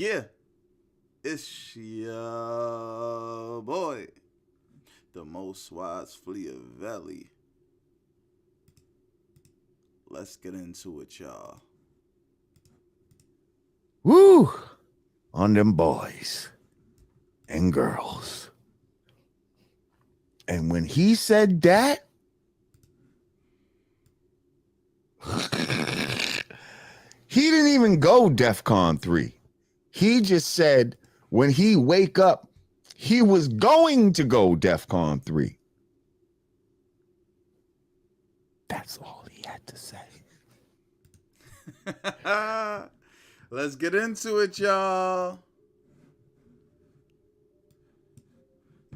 Yeah, it's your boy, the most wise FBAvsTheWorld. Let's get into it, y'all. Woo! On them boys and girls. And when he said that, he didn't even go DEFCON 3. He just said when he wake up, he was going to go DEFCON 3. That's all he had to say. Let's get into it, y'all.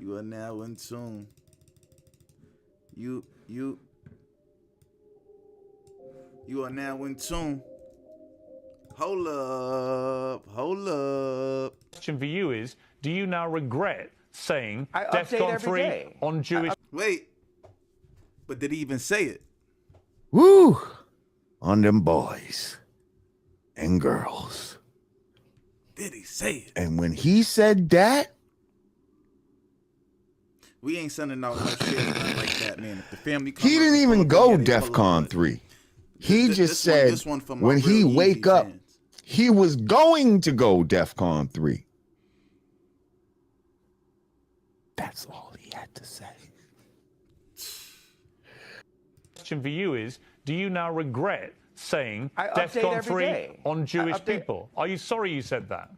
You are now in tune. You are now in tune. Hold up. Question for you is, do you now regret saying I update DEFCON every 3 day. on Jewish... Wait, but did he even say it? Woo! On them boys and girls. Did he say it? And when he said that, We ain't sending out no shit like that, man. If the family he didn't even go DEFCON 3. He just said when he wake up, he was going to go DEFCON 3. That's all he had to say. Question for you is, do you now regret saying I update DEFCON every 3 day. on Jewish update- people? Are you sorry you said that?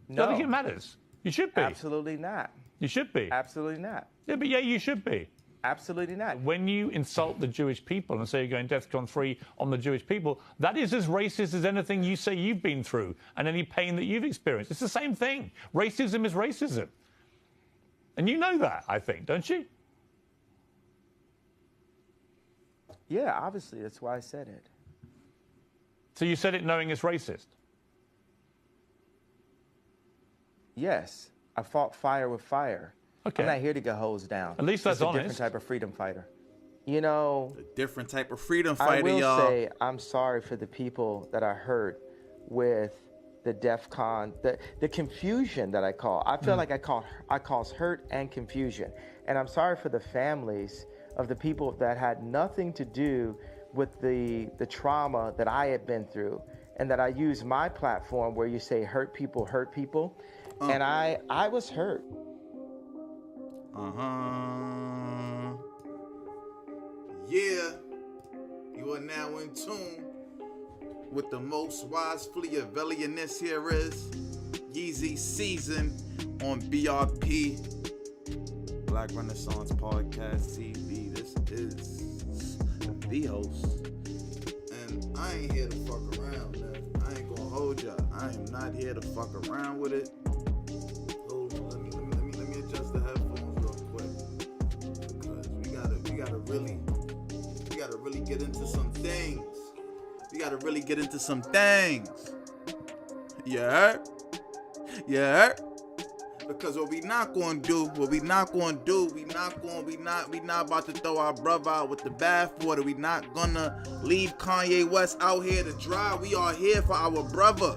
No. I think it matters. You should be. Absolutely not. You should be. Absolutely not. Yeah, but yeah, you should be. Absolutely not. When you insult the Jewish people and say you're going DEFCON 3 on the Jewish people, that is as racist as anything you say you've been through and any pain that you've experienced. It's the same thing. Racism is racism. And you know that, I think, don't you? Yeah, obviously, that's why I said it. So you said it knowing it's racist? Yes, I fought fire with fire. Okay. I'm not here to get hosed down. At least that's Just a honest. different type of freedom fighter. You know, A different type of freedom I fighter, will y'all. say I'm sorry for the people that I hurt with the DEFCON, the confusion that I call. I feel like I caused hurt and confusion. And I'm sorry for the families of the people that had nothing to do with the trauma that I had been through, and that I use my platform where you say hurt people. And I was hurt. Yeah, you are now in tune with the most wise FBAvsTheWorld. This here is YZY SZN on BRP, Black Renaissance Podcast TV. This is the host, and I ain't here to fuck around, man. I ain't gonna hold y'all. I am not here to fuck around with it. Hold on, let me adjust the headphones real quick, because we gotta really get into some things. We gotta really get into some things. You heard? Because what we not gonna do, we not about to throw our brother out with the bathwater. We not gonna leave Kanye West out here to dry. We are here for our brother.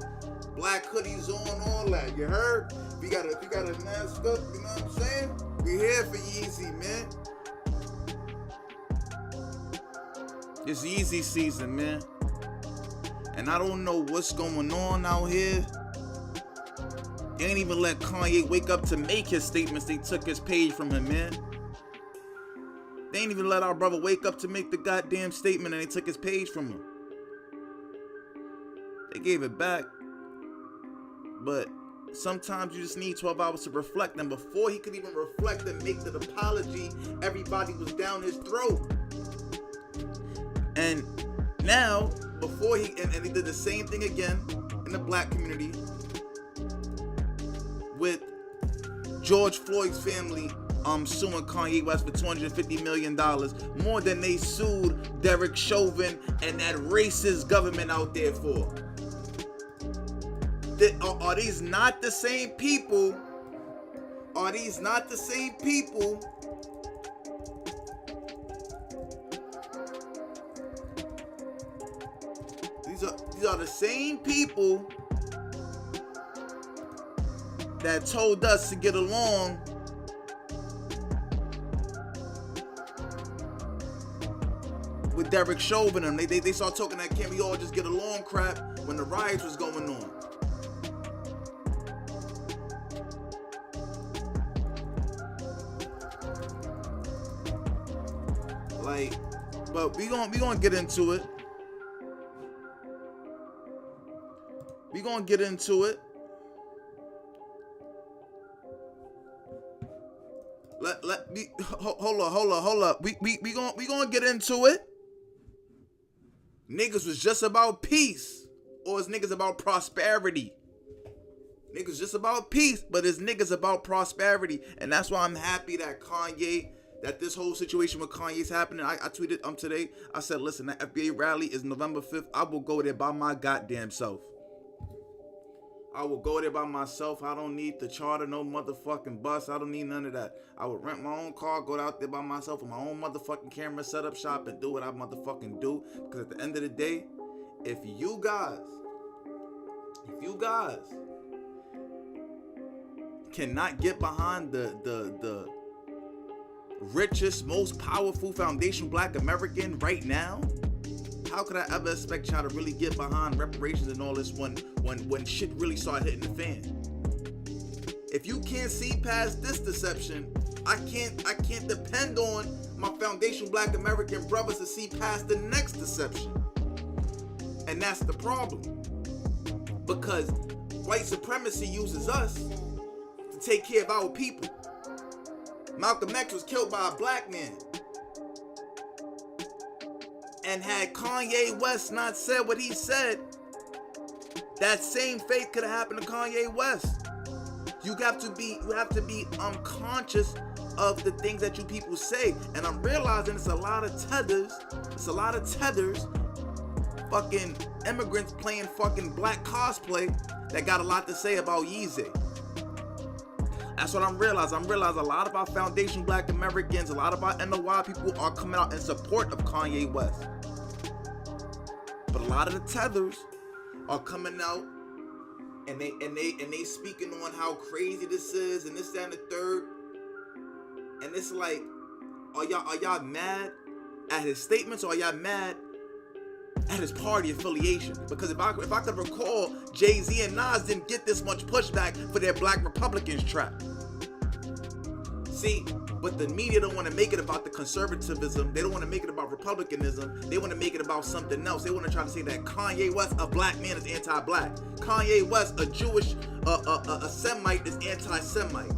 Black hoodies on, all that. You heard? We gotta mask up, you know what I'm saying? We here for YZY, man. It's YZY season, man. And I don't know what's going on out here. They ain't even let Kanye wake up to make his statements. They took his page from him, man. They ain't even let our brother wake up to make the goddamn statement, and they took his page from him. They gave it back. But sometimes you just need 12 hours to reflect. And before he could even reflect and make the apology, everybody was down his throat. And now, before he did the same thing again in the black community with George Floyd's family suing Kanye West for $250 million, more than they sued Derek Chauvin and that racist government out there for. Are these not the same people? Are these not the same people These are the same people that told us to get along with Derek Chauvin and them. They started talking that can't we all just get along crap when the riots was going on. Like, but we gonna get into it. We gonna get into it. Let me hold up. We gonna get into it. Niggas was just about peace, or is niggas about prosperity? Niggas just about peace, but it's niggas about prosperity, and that's why I'm happy that Kanye, that this whole situation with Kanye's happening. I tweeted today. I said, listen, that FBA rally is November 5th. I will go there by my goddamn self. I will go there by myself. I don't need to charter no motherfucking bus. I don't need none of that. I would rent my own car, go out there by myself with my own motherfucking camera, set up shop, and do what I motherfucking do. Because at the end of the day, if you guys cannot get behind the richest, most powerful foundation Black American right now, how could I ever expect y'all to really get behind reparations and all this when shit really start hitting the fan? If you can't see past this deception, I can't depend on my foundation Black American brothers to see past the next deception. And that's the problem. Because white supremacy uses us to take care of our people. Malcolm X was killed by a black man. And had Kanye West not said what he said, that same fate could have happened to Kanye West. You have to be conscious of the things that you people say. And I'm realizing it's a lot of tethers. Fucking immigrants playing fucking black cosplay that got a lot to say about YZY. That's what I'm realizing. I'm realizing a lot of our foundation Black Americans, a lot of our NOI people are coming out in support of Kanye West. But a lot of the tethers are coming out and they speaking on how crazy this is and this, that, and the third. And it's like, are y'all mad at his statements, or are y'all mad at his party affiliation? Because if I could recall, Jay-Z and Nas didn't get this much pushback for their Black Republicans trap. See, but the media don't want to make it about the conservatism. They don't want to make it about republicanism. They want to make it about something else. They want to try to say that Kanye West, a black man, is anti-black. Kanye West, a Jewish, a Semite, is anti-Semite.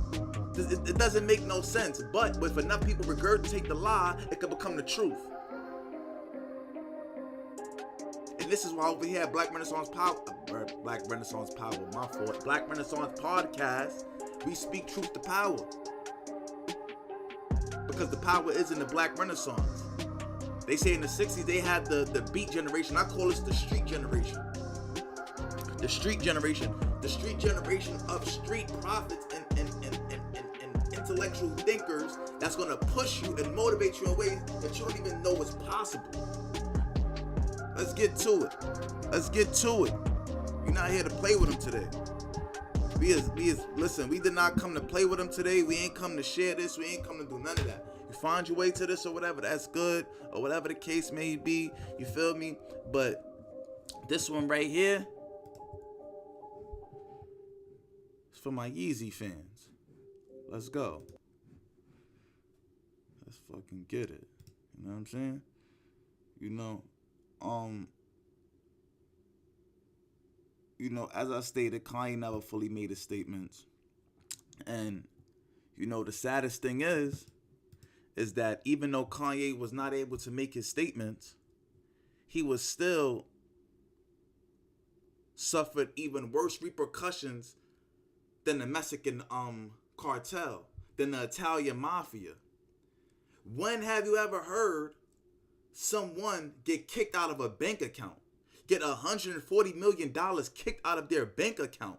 It doesn't make no sense. But if enough people regurgitate the lie, it could become the truth. And this is why over here at Black Renaissance Power, my fault, Black Renaissance Podcast, we speak truth to power. Because the power is in the Black Renaissance. They say in the 60s they had the beat generation. I call this the street generation. The street generation. The street generation of street prophets and intellectual thinkers that's going to push you and motivate you in ways that you don't even know is possible. Let's get to it. We're not here to play with them today. Listen, we did not come to play with them today. We ain't come to share this. We ain't come to do none of that. You find your way to this or whatever, that's good. Or whatever the case may be. You feel me? But this one right here is for my YZY fans. Let's go. Let's fucking get it. You know what I'm saying? As I stated, Kanye never fully made his statements. And, the saddest thing is that even though Kanye was not able to make his statements, he was still suffered even worse repercussions than the Mexican cartel, than the Italian mafia. When have you ever heard someone get kicked out of a bank account? Get $140 million kicked out of their bank account?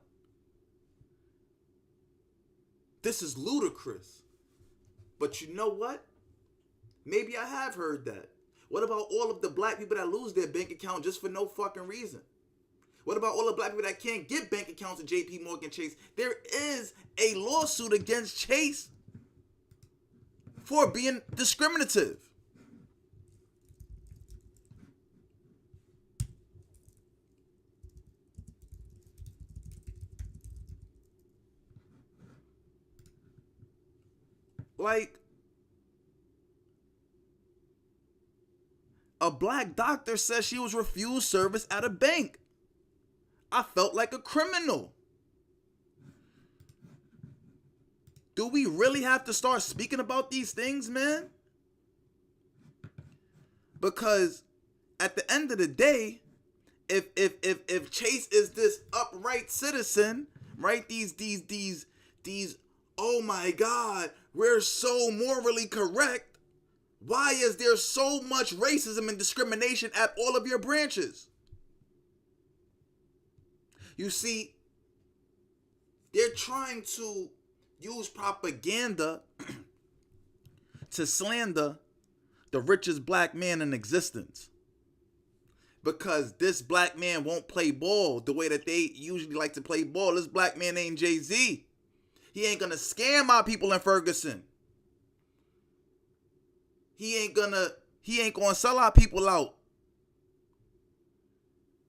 This is ludicrous. But you know what? Maybe I have heard that. What about all of the black people that lose their bank account just for no fucking reason? What about all the black people that can't get bank accounts at JP Morgan Chase? There is a lawsuit against Chase for being discriminative. Like, a black doctor says she was refused service at a bank. I felt like a criminal. Do we really have to start speaking about these things, man? Because at the end of the day, if Chase is this upright citizen, right? These oh my God, we're so morally correct. Why is there so much racism and discrimination at all of your branches? You see, they're trying to use propaganda to slander the richest black man in existence. Because this black man won't play ball the way that they usually like to play ball. This black man ain't Jay-Z. He ain't gonna scam our people in Ferguson. He ain't gonna sell our people out.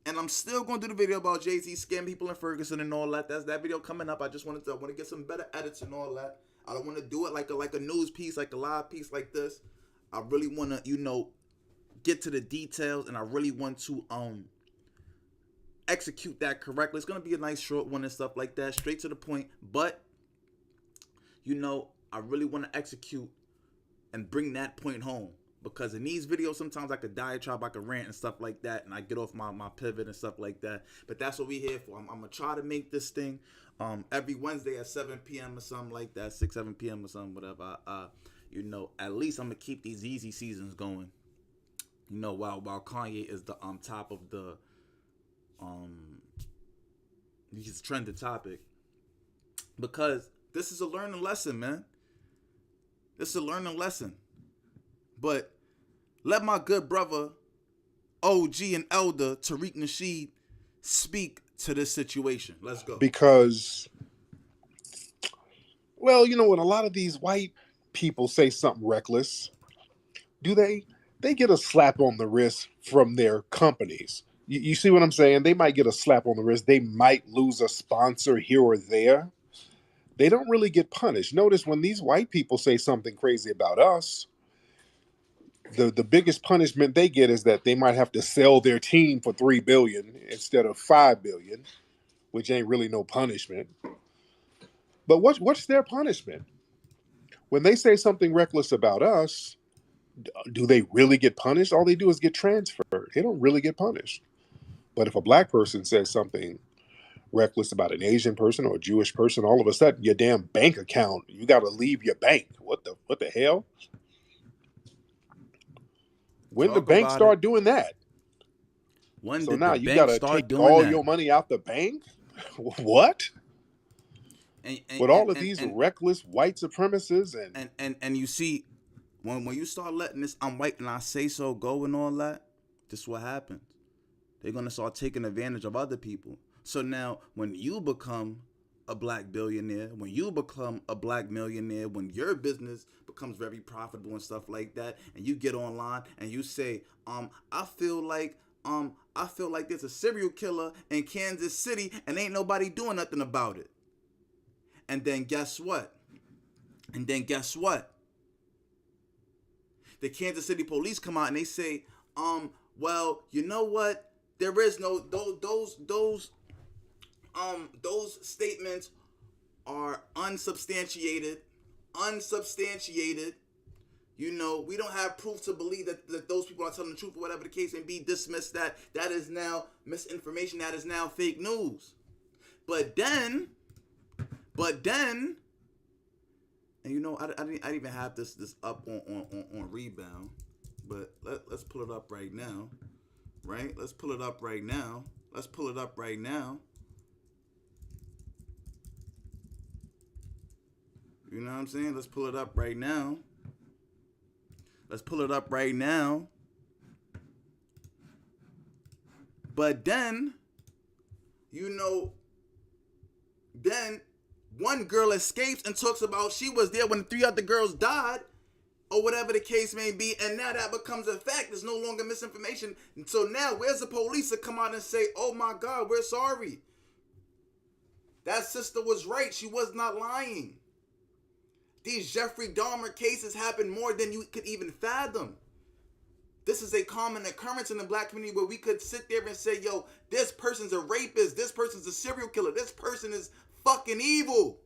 And I'm still gonna do the video about Jay-Z scamming people in Ferguson and all that. That's that video coming up. I want to get some better edits and all that. I don't want to do it like a news piece, like a live piece like this. I really want to, get to the details, and I really want to execute that correctly. It's gonna be a nice short one and stuff like that, straight to the point. But I really want to execute and bring that point home. Because in these videos, sometimes I could diatribe, I could rant and stuff like that, and I get off my pivot and stuff like that. But that's what we here for. I'm gonna try to make this thing every Wednesday at 7 p.m. or something like that, 6, 7 p.m. or something, whatever. At least I'm gonna keep these easy seasons going. While Kanye is the top of the he's trending topic. Because this is a learning lesson, man. This is a learning lesson. But let my good brother, OG and elder, Tariq Nasheed, speak to this situation. Let's go. Because, when a lot of these white people say something reckless, they get a slap on the wrist from their companies. You see what I'm saying? They might get a slap on the wrist. They might lose a sponsor here or there. They don't really get punished. Notice when these white people say something crazy about us, the biggest punishment they get is that they might have to sell their team for $3 billion instead of $5 billion, which ain't really no punishment. But what's their punishment? When they say something reckless about us, do they really get punished? All they do is get transferred. They don't really get punished. But if a black person says something reckless about an Asian person or a Jewish person, all of a sudden your damn bank account, you got to leave your bank. What the hell? When the bank start doing that? So now you got to take all your money out the bank? What? With all of these reckless white supremacists and you see, when you start letting this "I'm white and I say so" go and all that, this is what happens. They're gonna start taking advantage of other people. So now, when you become a black billionaire, when you become a black millionaire, when your business becomes very profitable and stuff like that, and you get online and you say, I feel like there's a serial killer in Kansas City and ain't nobody doing nothing about it. And then guess what? The Kansas City police come out and they say, well, you know what? There is no those statements are unsubstantiated. We don't have proof to believe that those people are telling the truth or whatever the case may be. Dismiss that. That is now misinformation. That is now fake news. But then, and I didn't even have this up on Rebound, but let's pull it up right now. Right? Let's pull it up right now. You know what I'm saying? Let's pull it up right now. But then, You know, then one girl escapes and talks about she was there when 3 other girls died, or whatever the case may be, and now that becomes a fact. There's no longer misinformation. And so now, where's the police to come out and say, oh my God, we're sorry. That sister was right. She was not lying. These Jeffrey Dahmer cases happen more than you could even fathom. This is a common occurrence in the black community where we could sit there and say, yo, this person's a rapist. This person's a serial killer. This person is fucking evil.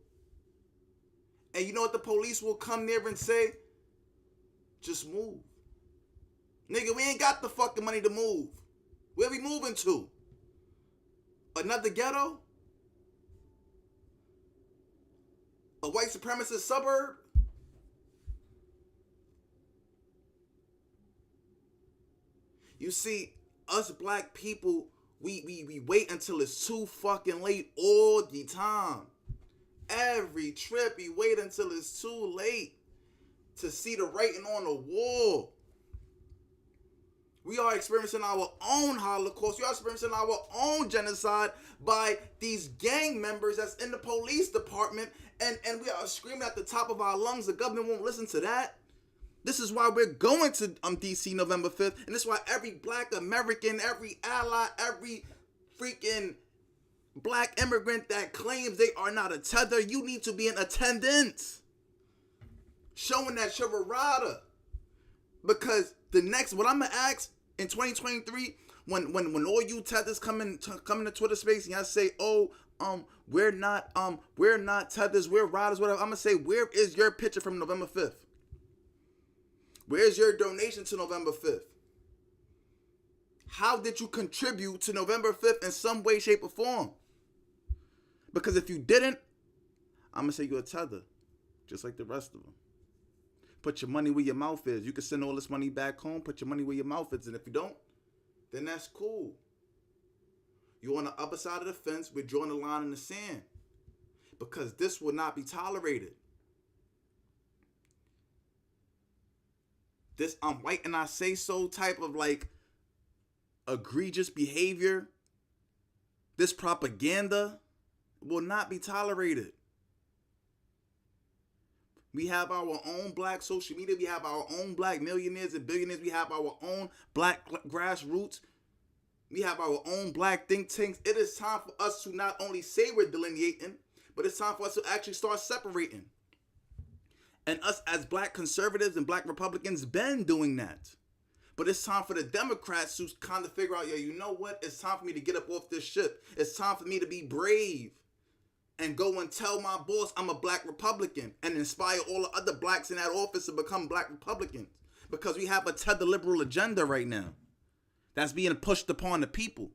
And you know what the police will come there and say? Just move. Nigga, we ain't got the fucking money to move. Where we moving to? Another ghetto? A white supremacist suburb? You see, us black people, we wait until it's too fucking late all the time. Every trip, we wait until it's too late to see the writing on the wall. We are experiencing our own Holocaust. We are experiencing our own genocide by these gang members that's in the police department, and we are screaming at the top of our lungs. The government won't listen to that. This is why we're going to DC November 5th, and this is why every black American, every ally, every freaking black immigrant that claims they are not a tether, you need to be in attendance, showing that you're a rider. Because the next, what I'm gonna ask in 2023, when all you tethers come into Twitter space and y'all say, oh, we're not tethers, we're riders, whatever, I'm gonna say, where is your picture from November 5th? Where's your donation to November 5th? How did you contribute to November 5th in some way, shape, or form? Because if you didn't, I'm gonna say you're a tether, just like the rest of them. Put your money where your mouth is. You can send all this money back home, put your money where your mouth is, and if you don't, then that's cool. You're on the other side of the fence, we're drawing a line in the sand. Because this will not be tolerated. This I'm white and I say so type of like egregious behavior, this propaganda will not be tolerated. We have our own black social media. We have our own black millionaires and billionaires. We have our own black grassroots. We have our own black think tanks. It is time for us to not only say we're delineating, but it's time for us to actually start separating. And us as black conservatives and black Republicans been doing that. But it's time for the Democrats to kind of figure out, yeah, you know what? It's time for me to get up off this ship. It's time for me to be brave and go and tell my boss I'm a black Republican and inspire all the other blacks in that office to become black Republicans. Because we have a tether liberal agenda right now that's being pushed upon the people.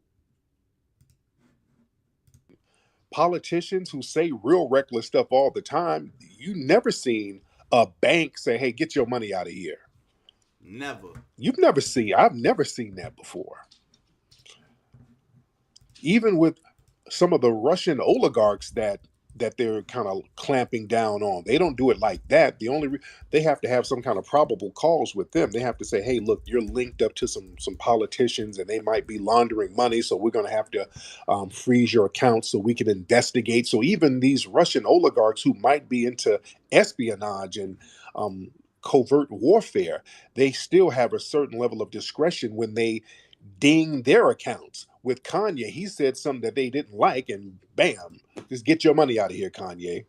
Politicians who say real reckless stuff all the time, you never seen a bank say, hey, get your money out of here. Never. I've never seen that before. Even with some of the Russian oligarchs that they're kind of clamping down on, they don't do it like that. They have to have some kind of probable cause with them. They have to say, hey, look, you're linked up to some politicians and they might be laundering money, so we're going to have to freeze your account so we can investigate. So even these Russian oligarchs who might be into espionage and covert warfare, they still have a certain level of discretion when they ding their accounts. With Kanye, he said something that they didn't like, and bam, just get your money out of here, Kanye.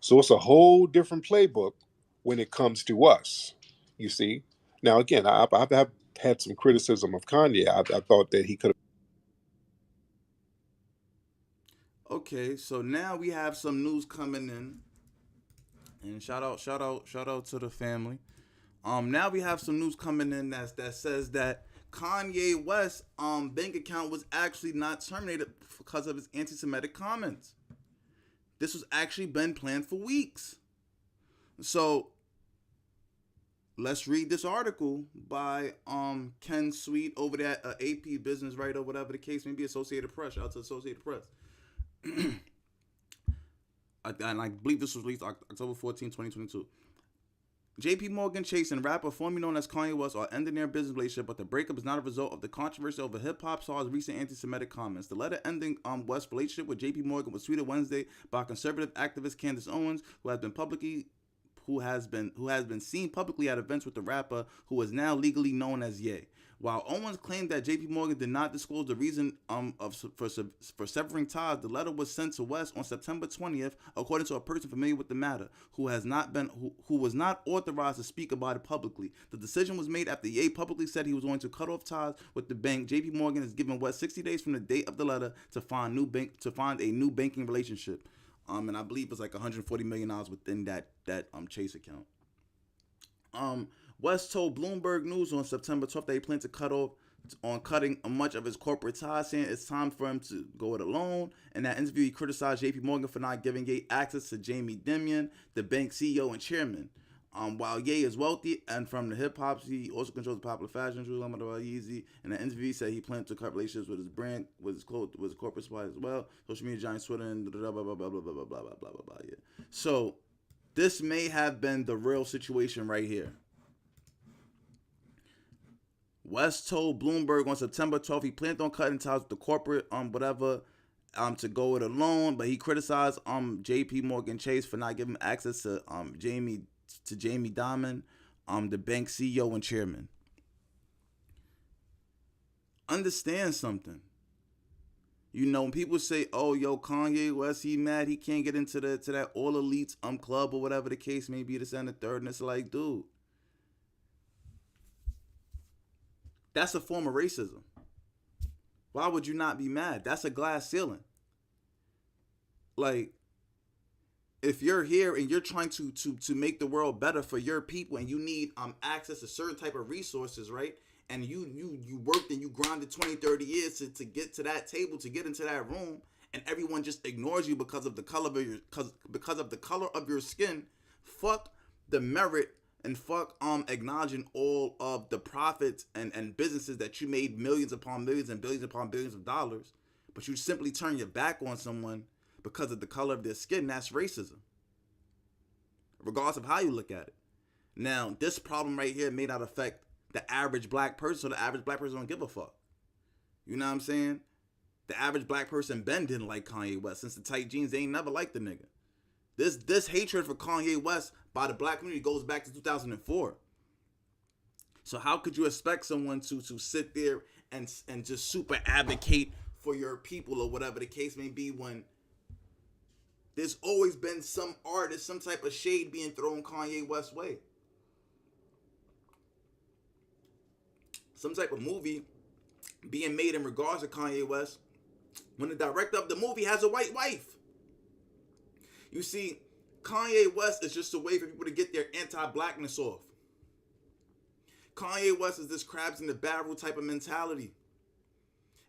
So it's a whole different playbook when it comes to us, you see. Now, again, I've had some criticism of Kanye. I thought that he could have. Okay, so now we have some news coming in. And shout out to the family. Now we have some news coming in that says that Kanye West's bank account was actually not terminated because of his anti-Semitic comments. This was actually been planned for weeks. So let's read this article by Ken Sweet over there at AP Business, right, or whatever the case may be, Associated Press. Shout out to Associated Press. And I believe this was released October 14, 2022. JP Morgan Chase and rapper formerly known as Kanye West are ending their business relationship, but the breakup is not a result of the controversy over hip-hop star's recent anti-Semitic comments. The letter ending West's relationship with JP Morgan was tweeted Wednesday by conservative activist Candace Owens, who has been seen publicly at events with the rapper, who is now legally known as Ye. While Owens claimed that JP Morgan did not disclose the reason for severing ties, the letter was sent to West on September 20th, according to a person familiar with the matter, who was not authorized to speak about it publicly. The decision was made after Ye publicly said he was going to cut off ties with the bank. JP Morgan has given West 60 days from the date of the letter to find a new banking relationship. And I believe it's like $140 million within that Chase account. West told Bloomberg News on September 12th that he planned to cutting much of his corporate ties, saying it's time for him to go it alone. In that interview, he criticized JP Morgan for not giving Ye access to Jamie Dimon, the bank CEO and chairman. While Ye is wealthy and from the hip hop, he also controls the popular fashion industry. YZY. In the interview, he said he planned to cut relationships with his brand, with his corporate suppliers as well. Social media giants, Twitter, and blah blah blah blah blah blah blah blah blah blah blah. Yeah. So this may have been the real situation right here. West told Bloomberg on September 12th he planned on cutting ties with the corporate to go it alone, but he criticized JP Morgan Chase for not giving access to Jamie Dimon, the bank CEO and chairman. Understand something. You know, when people say, "Oh, yo, Kanye West, he mad, he can't get into that all elites club or whatever the case may be, this and the third," and it's like, dude, that's a form of racism. Why would you not be mad? That's a glass ceiling. Like, if you're here and you're trying to make the world better for your people, and you need access to certain type of resources, right? And you worked and you grinded 20, 30 years to get to that table, to get into that room, and everyone just ignores you because of the color of your skin. Fuck the merit and fuck acknowledging all of the profits and businesses that you made millions upon millions and billions upon billions of dollars, but you simply turn your back on someone because of the color of their skin. That's racism, regardless of how you look at it. Now, this problem right here may not affect the average black person, so the average black person don't give a fuck. You know what I'm saying? The average black person didn't like Kanye West. Since the tight jeans, they ain't never liked the nigga. This hatred for Kanye West by the black community goes back to 2004. So how could you expect someone to sit there and just super advocate for your people or whatever the case may be, when there's always been some artist, some type of shade being thrown Kanye West's way? Some type of movie being made in regards to Kanye West when the director of the movie has a white wife. You see, Kanye West is just a way for people to get their anti-blackness off. Kanye West is this crabs in the barrel type of mentality.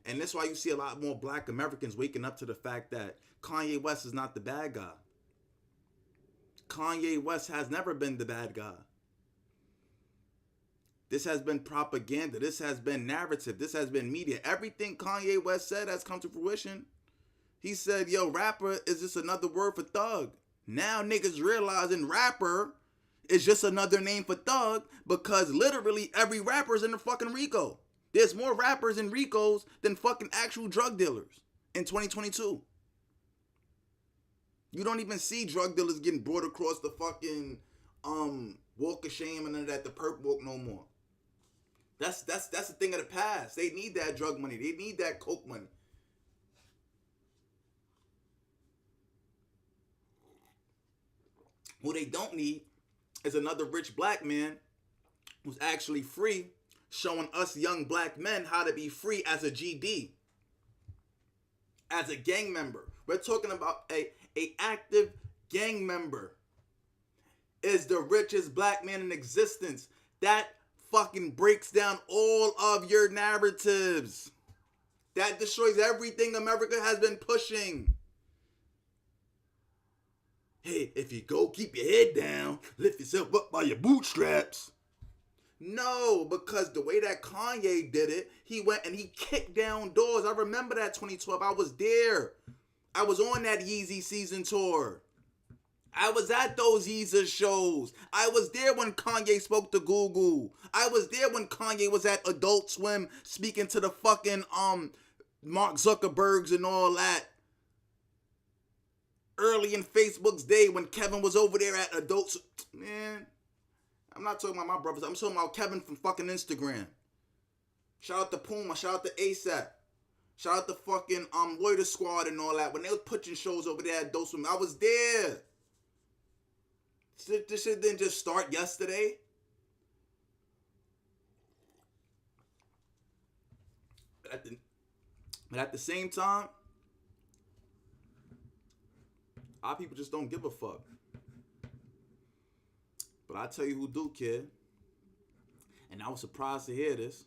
And that's why you see a lot more black Americans waking up to the fact that Kanye West is not the bad guy. Kanye West has never been the bad guy. This has been propaganda. This has been narrative. This has been media. Everything Kanye West said has come to fruition. He said, yo, rapper is just another word for thug. Now niggas realizing rapper is just another name for thug, because literally every rapper is in the fucking RICO. There's more rappers in RICOs than fucking actual drug dealers in 2022. You don't even see drug dealers getting brought across the fucking walk of shame and none of that, the perp walk no more. That's a thing of the past. They need that drug money. They need that coke money. Who they don't need is another rich black man who's actually free, showing us young black men how to be free as a GD, as a gang member. We're talking about a active gang member is the richest black man in existence. That fucking breaks down all of your narratives. That destroys everything America has been pushing. Hey, if you go keep your head down, lift yourself up by your bootstraps. No, because the way that Kanye did it, he went and he kicked down doors. I remember that 2012. I was there. I was on that YZY Season tour. I was at those YZY shows. I was there when Kanye spoke to Google. I was there when Kanye was at Adult Swim speaking to the fucking Mark Zuckerbergs and all that. Early in Facebook's day when Kevin was over there at Adult Swim. Man, I'm not talking about my brothers. I'm talking about Kevin from fucking Instagram. Shout out to Puma. Shout out to ASAP. Shout out to fucking Loiter Squad and all that. When they was putting shows over there at Adult Swim, I was there. This shit didn't just start yesterday. But at the same time, our people just don't give a fuck. But I tell you who do, kid. And I was surprised to hear this,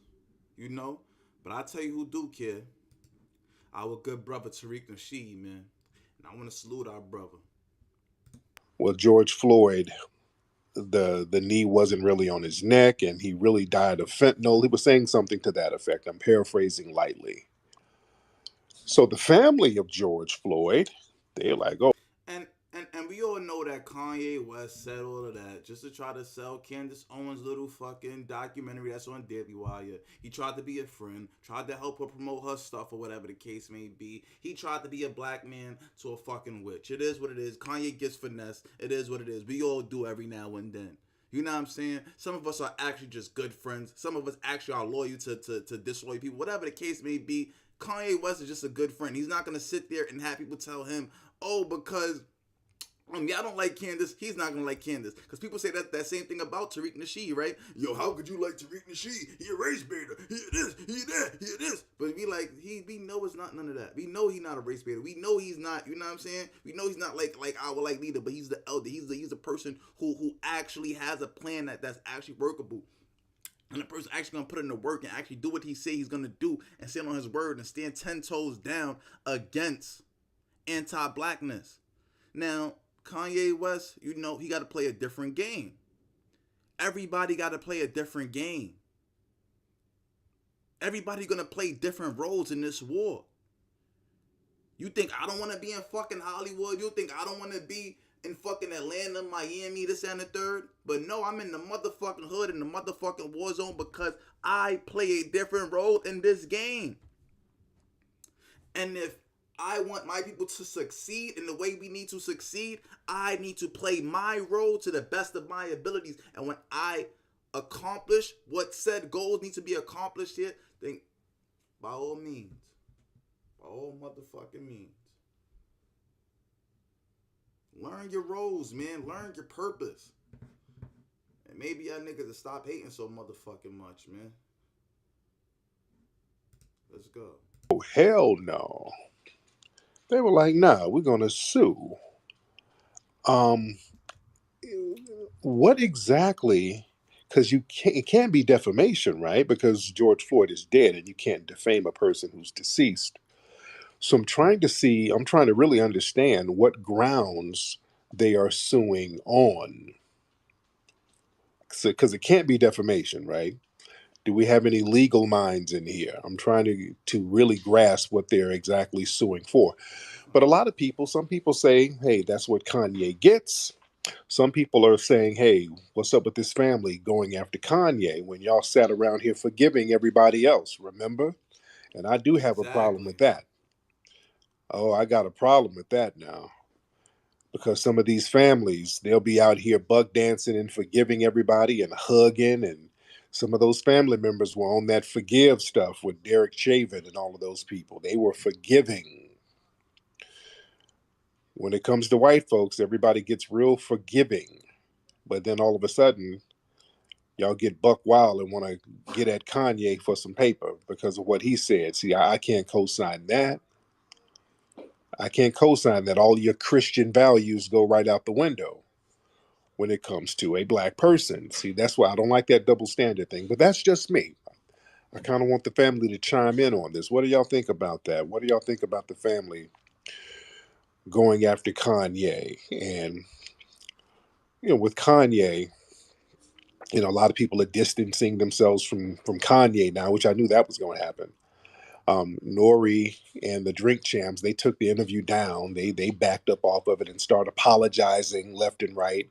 you know. But I tell you who do, kid. Our good brother Tariq Nasheed, man. And I want to salute our brother. Well, George Floyd, the knee wasn't really on his neck, and he really died of fentanyl. He was saying something to that effect. I'm paraphrasing lightly. So the family of George Floyd, they're like, oh. And we all know that Kanye West said all of that just to try to sell Candace Owens' little fucking documentary that's on Daily Wire. He tried to be a friend, tried to help her promote her stuff or whatever the case may be. He tried to be a black man to a fucking witch. It is what it is. Kanye gets finesse. It is what it is. We all do every now and then. You know what I'm saying? Some of us are actually just good friends. Some of us actually are loyal to disloyal people. Whatever the case may be, Kanye West is just a good friend. He's not going to sit there and have people tell him, oh, because y'all don't like Candace, he's not gonna like Candace. Because people say that same thing about Tariq Nasheed, right? Yo, how could you like Tariq Nasheed? He a race baiter. He this, he that, he this. But we know it's not none of that. We know he's not a race baiter. We know he's not, you know what I'm saying? We know he's not like our leader, but he's the elder. He's the person who actually has a plan that's actually workable. And the person actually gonna put in the work and actually do what he say he's gonna do and stand on his word and stand 10 toes down against anti-blackness. Now, Kanye West, you know, he got to play a different game. Everybody got to play a different game. Everybody going to play different roles in this war. You think I don't want to be in fucking Hollywood? You think I don't want to be in fucking Atlanta, Miami, this and the third? But no, I'm in the motherfucking hood, in the motherfucking war zone because I play a different role in this game. And if I want my people to succeed in the way we need to succeed, I need to play my role to the best of my abilities. And when I accomplish what said goals need to be accomplished here, then by all means, by all motherfucking means, learn your roles, man. Learn your purpose. And maybe y'all niggas will stop hating so motherfucking much, man. Let's go. Oh, hell no. They were like, nah, we're going to sue. What exactly, because it can't be defamation, right? Because George Floyd is dead and you can't defame a person who's deceased. So I'm trying to really understand what grounds they are suing on. Because it can't be defamation, right? Do we have any legal minds in here? I'm trying to really grasp what they're exactly suing for. But a lot of people, some people say, hey, that's what Kanye gets. Some people are saying, hey, what's up with this family going after Kanye when y'all sat around here forgiving everybody else, remember? And I do have a problem with that. Oh, I got a problem with that now. Because some of these families, they'll be out here buck dancing and forgiving everybody and hugging. And some of those family members were on that forgive stuff with Derek Chauvin and all of those people. They were forgiving. When it comes to white folks, everybody gets real forgiving. But then all of a sudden, y'all get buck wild and want to get at Kanye for some paper because of what he said. See, I can't co-sign that. I can't co-sign that. All your Christian values go right out the window when it comes to a black person. See, that's why I don't like that double standard thing. But that's just me. I kind of want the family to chime in on this. What do y'all think about that? What do y'all think about the family going after Kanye? And, with Kanye, a lot of people are distancing themselves from Kanye now, which I knew that was going to happen. Nori and the Drink Champs, they took the interview down. They backed up off of it and started apologizing left and right.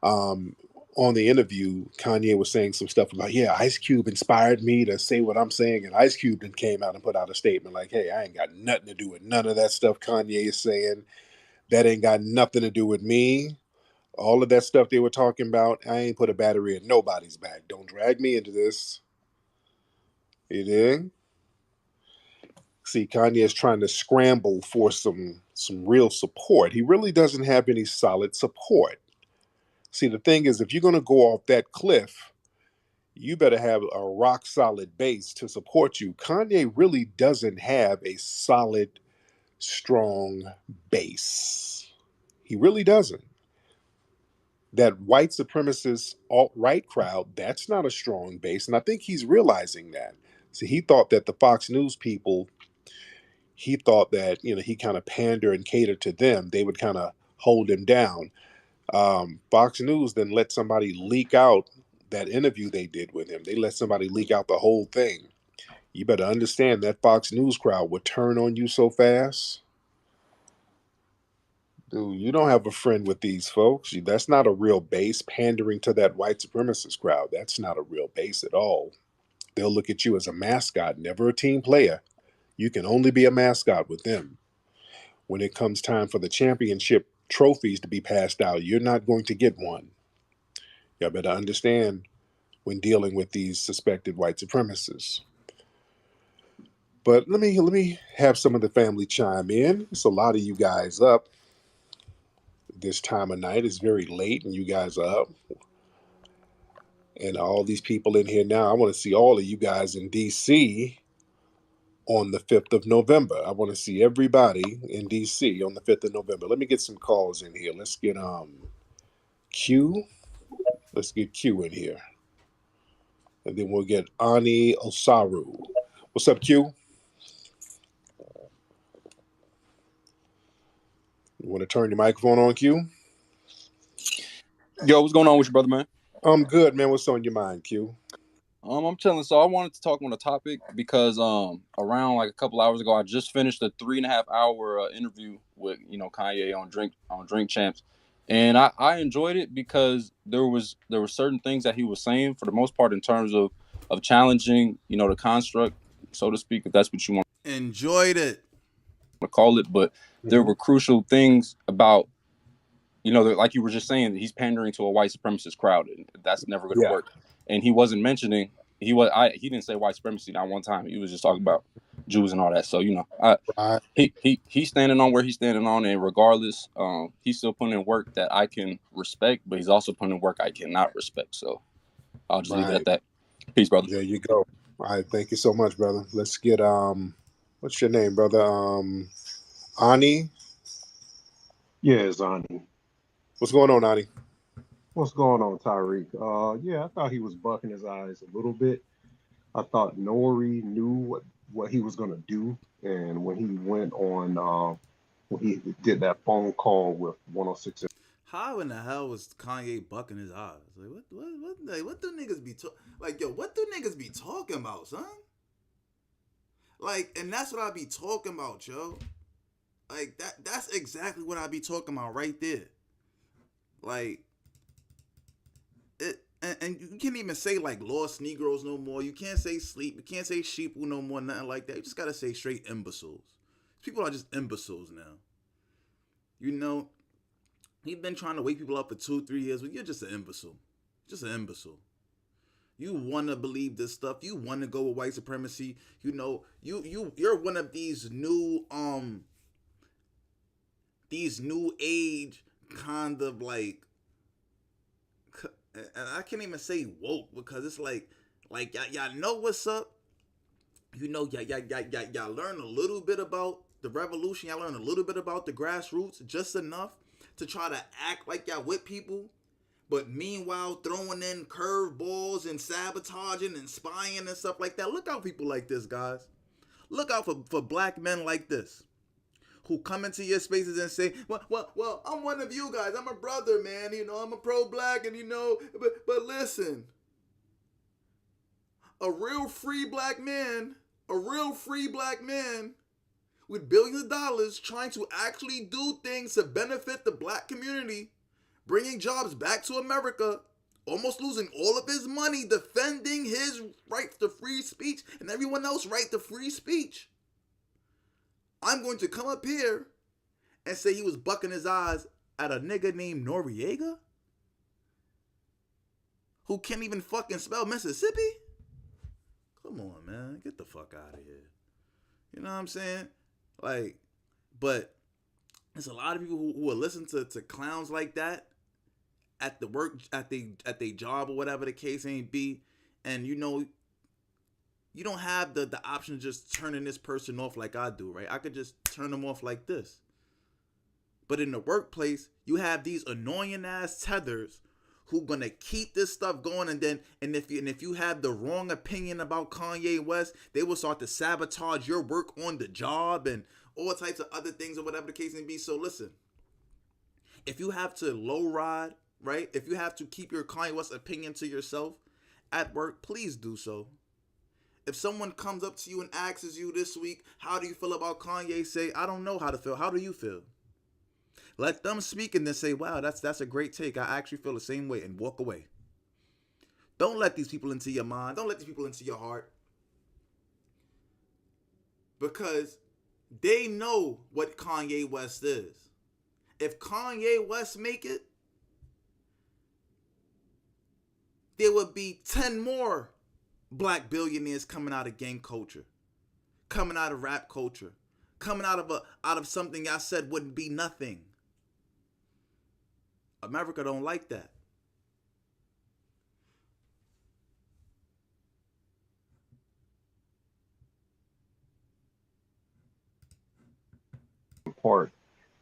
On the interview, Kanye was saying some stuff about, yeah, Ice Cube inspired me to say what I'm saying. And Ice Cube then came out and put out a statement like, hey, I ain't got nothing to do with none of that stuff Kanye is saying. That ain't got nothing to do with me. All of that stuff they were talking about, I ain't put a battery in nobody's back. Don't drag me into this. You dig? See, Kanye is trying to scramble for some real support. He really doesn't have any solid support. See, the thing is, if you're going to go off that cliff, you better have a rock solid base to support you. Kanye really doesn't have a solid, strong base. He really doesn't. That white supremacist alt-right crowd, that's not a strong base. And I think he's realizing that. See, he thought that the Fox News people, he thought that, he kind of pander and cater to them. They would kind of hold him down. Fox News then let somebody leak out that interview they did with him. They let somebody leak out the whole thing. You better understand that Fox News crowd would turn on you so fast. Dude, you don't have a friend with these folks. That's not a real base. Pandering to that white supremacist crowd, that's not a real base at all. They'll look at you as a mascot, never a team player. You can only be a mascot with them. When it comes time for the championship trophies to be passed out, you're not going to get one. Y'all better understand when dealing with these suspected white supremacists. But let me have some of the family chime in. It's a lot of you guys up this time of night. It's very late and you guys are up. And all these people in here now, I want to see all of you guys in DC on the 5th of November. I want to see everybody in DC on the 5th of November. Let me get some calls in here. Let's get Q. Let's get Q in here. And then we'll get Ani Osaru. What's up, Q? You want to turn your microphone on, Q? Yo, what's going on with you, brother, man? I'm good, man. What's on your mind, Q? I'm chilling. So I wanted to talk on a topic because around like a couple hours ago, I just finished a 3.5-hour interview with Kanye on Drink Champs, and I enjoyed it because there were certain things that he was saying for the most part in terms of challenging the construct, so to speak, if that's what you want Enjoyed it. to call it. But there were crucial things about like you were just saying, he's pandering to a white supremacist crowd, and that's never going to work. And he wasn't mentioning he didn't say white supremacy not one time. He was just talking about Jews and all that. So he's standing on where he's standing on, and regardless, he's still putting in work that I can respect, but he's also putting in work I cannot respect. So I'll just leave it at that. Peace, brother. There you go. All right, thank you so much, brother. Let's get what's your name, brother? Ani. Yeah, it's Ani. What's going on, Ani? What's going on, Tariq? Yeah, I thought he was bucking his eyes a little bit. I thought Nori knew what he was going to do. And when he went on, when he did that phone call with 106. How in the hell was Kanye bucking his eyes? What do niggas be what do niggas be talking about, son? Like, and that's what I be talking about, yo. Like, that's exactly what I be talking about right there. Like, and you can't even say like lost Negroes no more. You can't say sleep. You can't say sheeple no more. Nothing like that. You just gotta say straight imbeciles. People are just imbeciles now. He's been trying to wake people up for 2-3 years, but you're just an imbecile. Just an imbecile. You want to believe this stuff. You want to go with white supremacy. You're one of these new age kind of like, and I can't even say woke because it's like y'all know what's up. Y'all learn a little bit about the revolution. Y'all learn a little bit about the grassroots, just enough to try to act like y'all with people, but meanwhile throwing in curveballs and sabotaging and spying and stuff like that. Look out for people like this, guys. Look out for black men like this who come into your spaces and say, well, I'm one of you guys. I'm a brother, man. I'm a pro-black, and but listen, a real free black man, a real free black man with billions of dollars trying to actually do things to benefit the black community, bringing jobs back to America, almost losing all of his money defending his right to free speech and everyone else's right to free speech. I'm going to come up here and say he was bucking his eyes at a nigga named Noriega? Who can't even fucking spell Mississippi? Come on, man. Get the fuck out of here. You know what I'm saying? Like, but there's a lot of people who will listen to clowns like that at the work, at they job or whatever the case may be. And you know, you don't have the option of just turning this person off like I do, right? I could just turn them off like this. But in the workplace, you have these annoying ass tethers who gonna keep this stuff going, and if you have the wrong opinion about Kanye West, they will start to sabotage your work on the job and all types of other things or whatever the case may be. So listen, if you have to low ride, right? If you have to keep your Kanye West opinion to yourself at work, please do so. If someone comes up to you and asks you this week, how do you feel about Kanye? Say, I don't know how to feel. How do you feel? Let them speak and then say, wow, that's a great take. I actually feel the same way, and walk away. Don't let these people into your mind. Don't let these people into your heart. Because they know what Kanye West is. If Kanye West make it, there would be 10 more black billionaires coming out of gang culture, coming out of rap culture, coming out of something I said wouldn't be nothing. America don't like that. Part,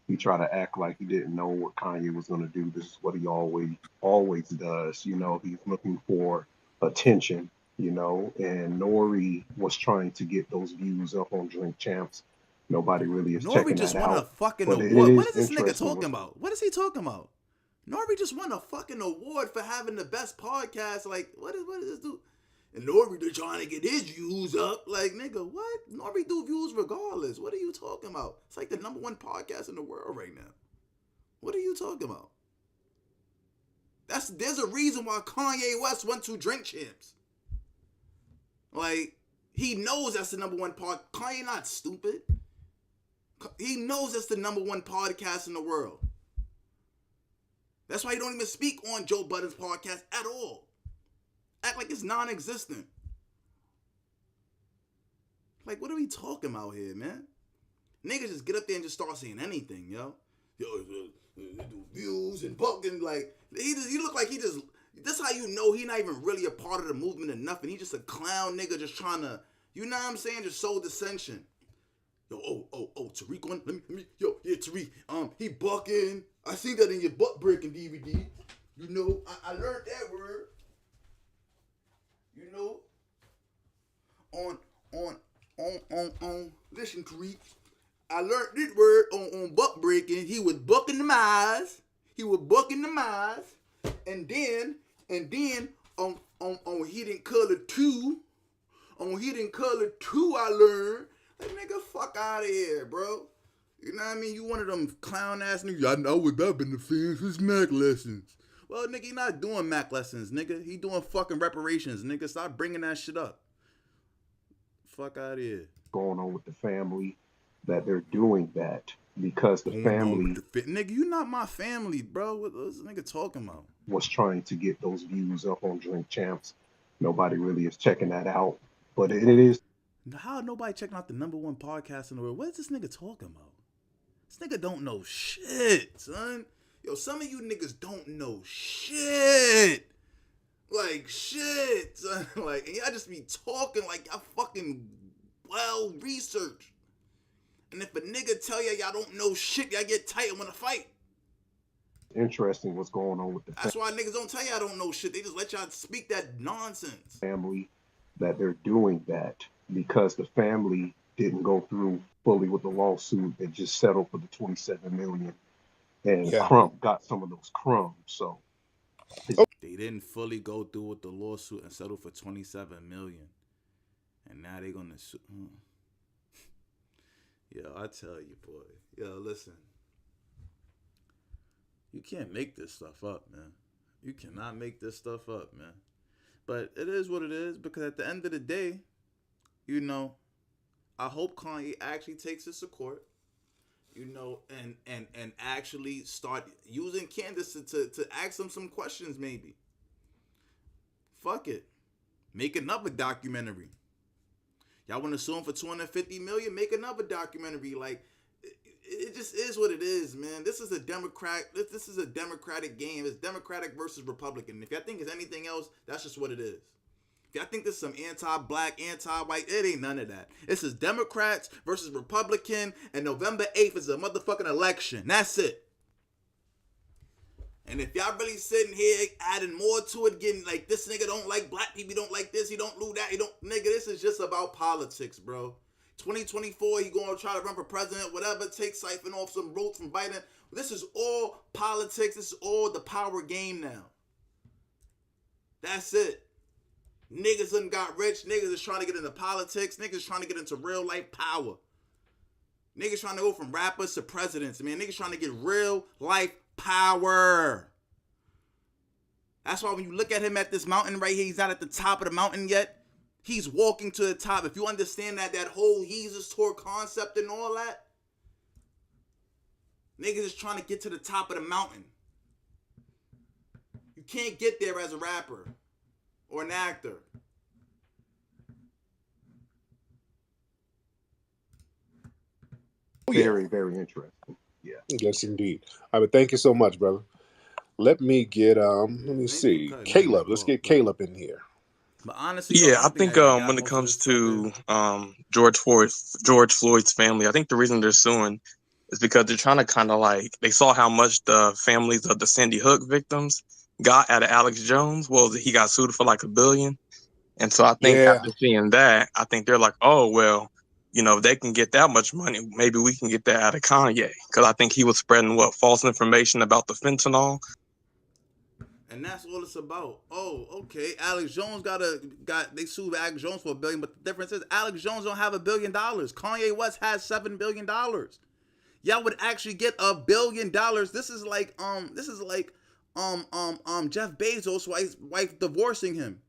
he tried to act like he didn't know what Kanye was going to do. This is what he always does. You know, he's looking for attention, you know, and Nori was trying to get those views up on Drink Champs. Nobody really is checking Nori just that won out. a fucking But award. What is this nigga interesting talking about? What is he talking about? Nori just won a fucking award for having the best podcast. Like, what is this dude? And Nori just trying to get his views up. Like, nigga, what? Nori do views regardless. What are you talking about? It's like the #1 podcast in the world right now. What are you talking about? There's a reason why Kanye West went to Drink Champs. Like, he knows that's the #1 pod. Kanye not stupid. He knows that's the #1 podcast in the world. That's why he don't even speak on Joe Budden's podcast at all. Act like it's non-existent. Like, what are we talking about here, man? Niggas just get up there and just start saying anything, yo. Yo, do views and fucking, like, he look like he just, that's how you know he not even really a part of the movement or nothing. He just a clown nigga just trying to, you know what I'm saying, just sow dissension. Yo, Tariq on, let me, yo, yeah, Tariq, he bucking. I seen that in your butt breaking DVD. You know, I learned that word. You know, listen, Tariq. I learned this word on buck breaking. He was bucking them eyes. And then on Hidden Color 2. On Hidden Color 2, I learned. Like, nigga, fuck out of here, bro. You know what I mean? You one of them clown ass niggas. I know what I've been the fans. It's Mac lessons. Well, nigga, he not doing Mac lessons, nigga. He doing fucking reparations, nigga. Stop bringing that shit up. Fuck out of here. Going on with the family, that they're doing that because the family, nigga, you not my family, bro. What this nigga talking about? Was trying to get those views up on Drink Champs. Nobody really is checking that out, but it is. How nobody checking out the #1 podcast in the world? What is this nigga talking about? This nigga don't know shit, son. Yo, some of you niggas don't know shit. Like, shit, son. Like, and y'all just be talking like y'all fucking well researched. And if a nigga tell y'all don't know shit, y'all get tight and wanna fight. Interesting what's going on with the That's why niggas don't tell y'all don't know shit. They just let y'all speak that nonsense. Family, that they're doing that because the family didn't go through fully with the lawsuit. It just settled for the $27 million, and Crump got some of those crumbs. So they didn't fully go through with the lawsuit and settle for $27 million. And now they gonna sue. Yo, I tell you, boy. Yo, listen. You can't make this stuff up, man. You cannot make this stuff up, man. But it is what it is, because at the end of the day, you know, I hope Kanye actually takes this to court, you know, and actually start using Candace to ask him some questions, maybe. Fuck it. Make another documentary. Y'all want to sue him for $250 million? Make another documentary. Like, it just is what it is, man. This is a This is a democratic game. It's Democratic versus Republican. If y'all think it's anything else, that's just what it is. If y'all think this is some anti-black, anti-white, it ain't none of that. This is Democrats versus Republican, and November 8th is a motherfucking election. That's it. And if y'all really sitting here adding more to it, getting like, this nigga don't like black people, he don't like this, he don't do that, he don't, nigga, this is just about politics, bro. 2024, he gonna try to run for president, whatever, take siphon off some votes from Biden. This is all politics. This is all the power game now. That's it. Niggas done got rich. Niggas is trying to get into politics. Niggas trying to get into real life power. Niggas trying to go from rappers to presidents, man. Niggas trying to get real life power. That's why when you look at him at this mountain right here, he's not at the top of the mountain yet. He's walking to the top. If you understand that whole YZY tour concept and all that, niggas is trying to get to the top of the mountain. You can't get there as a rapper or an actor. Very, very interesting. Yeah. Yes, indeed. All right, but thank you so much, brother. Let me get let me see, Caleb. Let's get Caleb in here. But honestly, yeah, I think when it comes to George Floyd's family, I think the reason they're suing is because they're trying to kind of like, they saw how much the families of the Sandy Hook victims got out of Alex Jones. Well, he got sued for like $1 billion. And so I think after seeing that, I think they're like, oh, well, you know, if they can get that much money, maybe we can get that out of Kanye. Because I think he was spreading false information about the fentanyl. And that's all it's about. Oh, okay. Alex Jones they sued Alex Jones for $1 billion, but the difference is Alex Jones don't have $1 billion. Kanye West has $7 billion. Y'all would actually get $1 billion. This is like Jeff Bezos' wife divorcing him.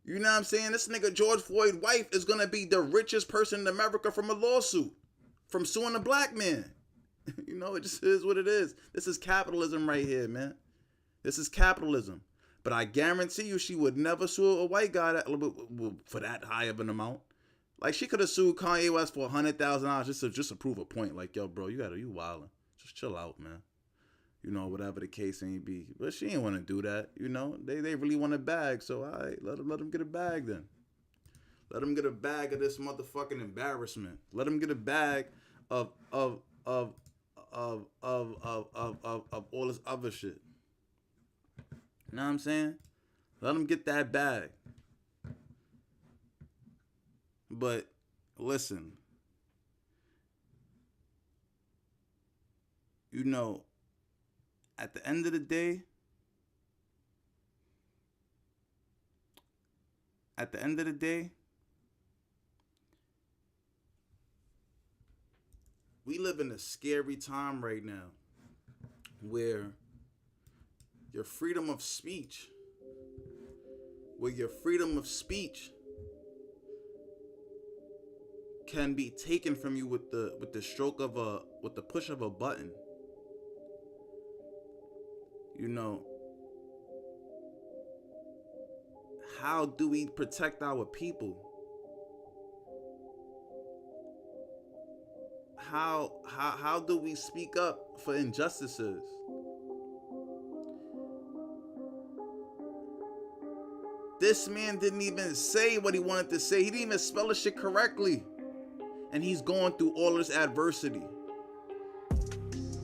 You know what I'm saying? This nigga George Floyd's wife is gonna be the richest person in America from a lawsuit, from suing a black man. You know, it just is what it is. This is capitalism right here, man. This is capitalism. But I guarantee you she would never sue a white guy for that high of an amount. Like, she could have sued Kanye West for $100,000 just to prove a point. Like, yo, bro, you wildin'. Just chill out, man. You know, whatever the case may be. But she ain't want to do that, you know. They really want a bag, so all right, let them get a bag then. Let them get a bag of this motherfucking embarrassment. Let them get a bag of all this other shit. You know what I'm saying? Let them get that bag. But listen, you know, at the end of the day, we live in a scary time right now where your freedom of speech can be taken from you with the push of a button. You know, how do we protect our people? How do we speak up for injustices? This man didn't even say what he wanted to say. He didn't even spell the shit correctly. And he's going through all this adversity.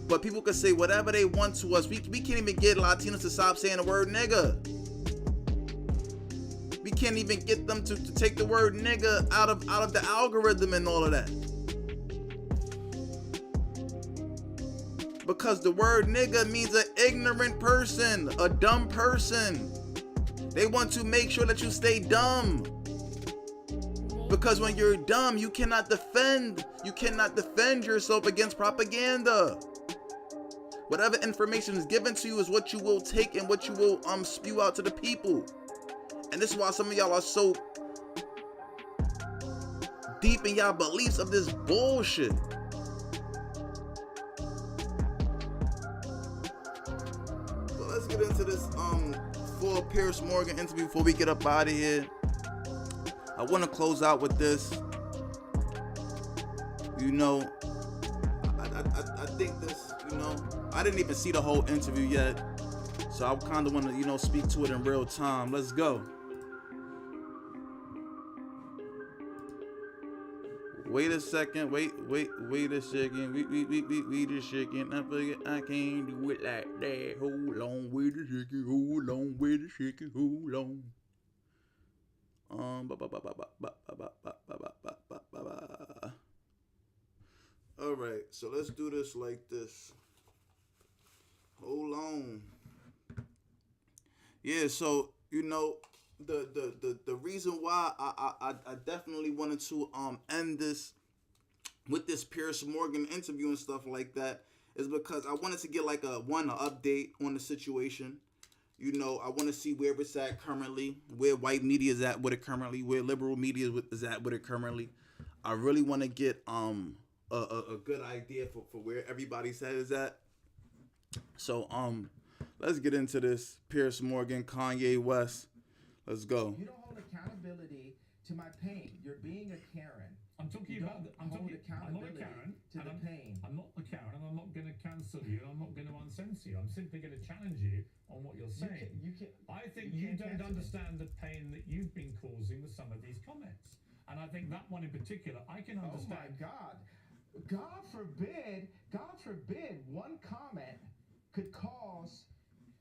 But people can say whatever they want to us. We can't even get Latinos to stop saying the word nigga. We can't even get them to take the word nigga out of the algorithm and all of that. Because the word nigga means an ignorant person, a dumb person. They want to make sure that you stay dumb. Because when you're dumb, you cannot defend yourself against propaganda. Whatever information is given to you is what you will take and what you will spew out to the people. And this is why some of y'all are so deep in y'all beliefs of this bullshit. So let's get into this full Piers Morgan interview before we get up out of here. I want to close out with this. You know, I think this, you know, I didn't even see the whole interview yet, so I kind of want to, you know, speak to it in real time. Let's go. Wait a second. Wait a second. Wait a second. I forget I can't do it like that. Hold on. Wait a second. Hold on. Wait a second. Hold on. All right. So let's do this like this. Hold on. Yeah. So you know. The reason why I definitely wanted to end this with this Piers Morgan interview and stuff like that is because I wanted to get like an update on the situation. You know, I want to see where it's at currently, where white media is at with it currently, where liberal media is at with it currently. I really want to get a good idea for where everybody's head is at. So let's get into this. Piers Morgan, Kanye West. Let's go. You don't hold accountability to my pain. You're being a Karen. I'm talking about. I'm not a Karen to the pain. I'm not a Karen, and I'm not going to cancel you. I'm not going to uncensor you. I'm simply going to challenge you on what you're saying. I think you don't understand the pain that you've been causing with some of these comments, and I think that one in particular, I can understand. Oh my God! God forbid, one comment could cause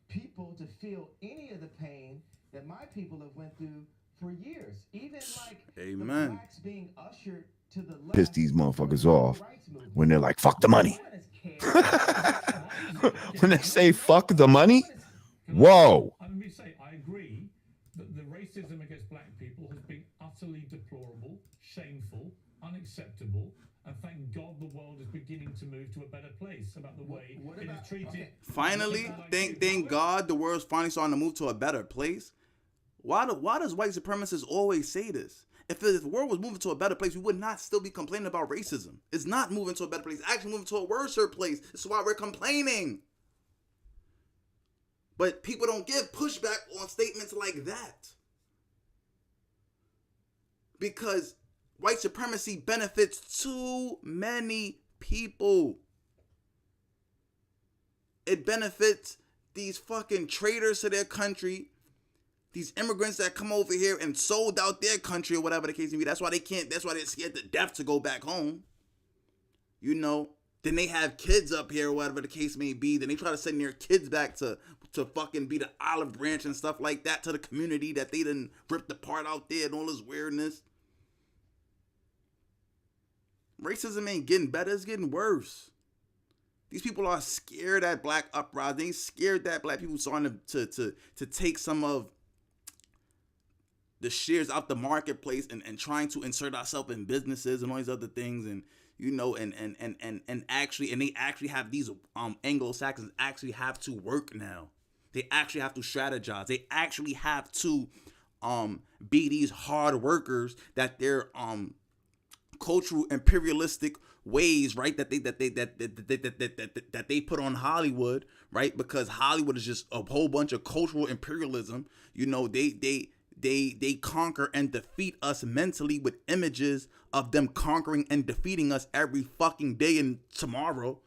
people to feel any of the pain that my people have went through for years. Even like Amen. The blacks being ushered to the left. Piss these motherfuckers off when they're like, fuck the money. When they say fuck the money, whoa. Let me say, I agree that the racism against black people has been utterly deplorable, shameful, unacceptable, and thank God the world is beginning to move to a better place about the way it is treated. Okay. Finally, thank God the world's finally starting to move to a better place. Why does white supremacists always say this? If the world was moving to a better place, we would not still be complaining about racism. It's not moving to a better place. It's actually moving to a worse place. This is why we're complaining. But people don't give pushback on statements like that. Because white supremacy benefits too many people. It benefits these fucking traitors to their country, these immigrants that come over here and sold out their country or whatever the case may be. That's why they're scared to death to go back home. You know, then they have kids up here or whatever the case may be. Then they try to send their kids back to fucking be the olive branch and stuff like that to the community that they done ripped apart out there and all this weirdness. Racism ain't getting better, it's getting worse. These people are scared at black uprising. They scared that black people starting to take some of the shares out the marketplace and trying to insert ourselves in businesses and all these other things, and you know, and they actually have these Anglo-Saxons actually have to work now. They actually have to strategize. They actually have to be these hard workers that they're cultural imperialistic ways, right, that they put on Hollywood, right? Because Hollywood is just a whole bunch of cultural imperialism. You know, they conquer and defeat us mentally with images of them conquering and defeating us every fucking day and tomorrow.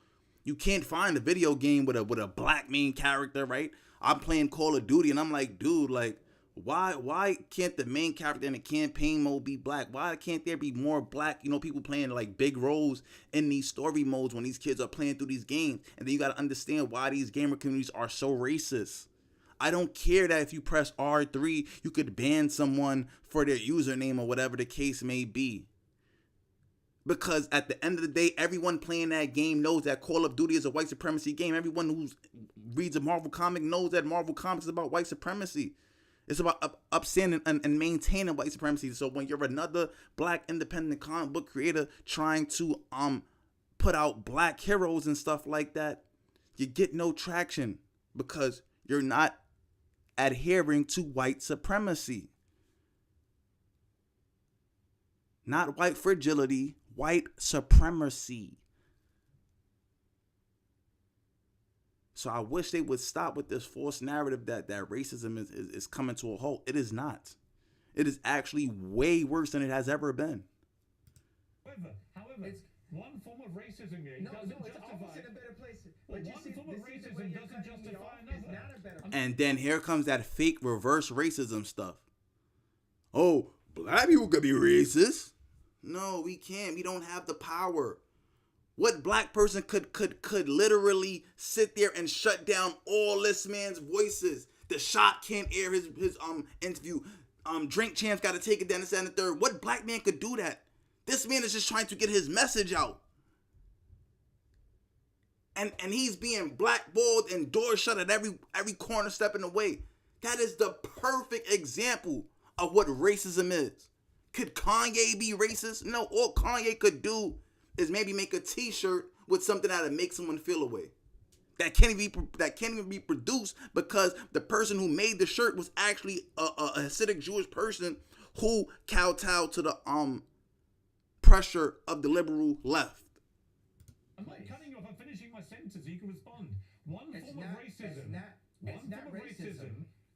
You can't find a video game with a black main character, right? I'm playing Call of Duty and I'm like, dude, like, why can't the main character in the campaign mode be black? Why can't there be more black, you know, people playing like big roles in these story modes when these kids are playing through these games? And then you got to understand why these gamer communities are so racist. I don't care that if you press R3, you could ban someone for their username or whatever the case may be. Because at the end of the day, everyone playing that game knows that Call of Duty is a white supremacy game. Everyone who reads a Marvel comic knows that Marvel Comics is about white supremacy. It's about upstanding and maintaining white supremacy. So when you're another black independent comic book creator trying to put out black heroes and stuff like that, you get no traction because you're not adhering to white supremacy. Not white fragility, white supremacy. So I wish they would stop with this false narrative that racism is coming to a halt. It is not. It is actually way worse than it has ever been. However, it's one form of racism here. Doesn't justify. In a better place. But one form of racism doesn't justify another. And then here comes that fake reverse racism stuff. Oh, black people could be racist. No, we can't. We don't have the power. What black person could literally sit there and shut down all this man's voices? The Shot can't air his interview. Drink Champs got to take it down to the third. What black man could do that? This man is just trying to get his message out. And he's being blackballed and doors shut at every corner stepping away. That is the perfect example of what racism is. Could Kanye be racist? No, all Kanye could do is maybe make a t-shirt with something that'll make someone feel a way. That can't even be produced because the person who made the shirt was actually a Hasidic Jewish person who kowtowed to the pressure of the liberal left. I'm not cutting you off. I'm finishing my sentence so you can respond. One form of racism.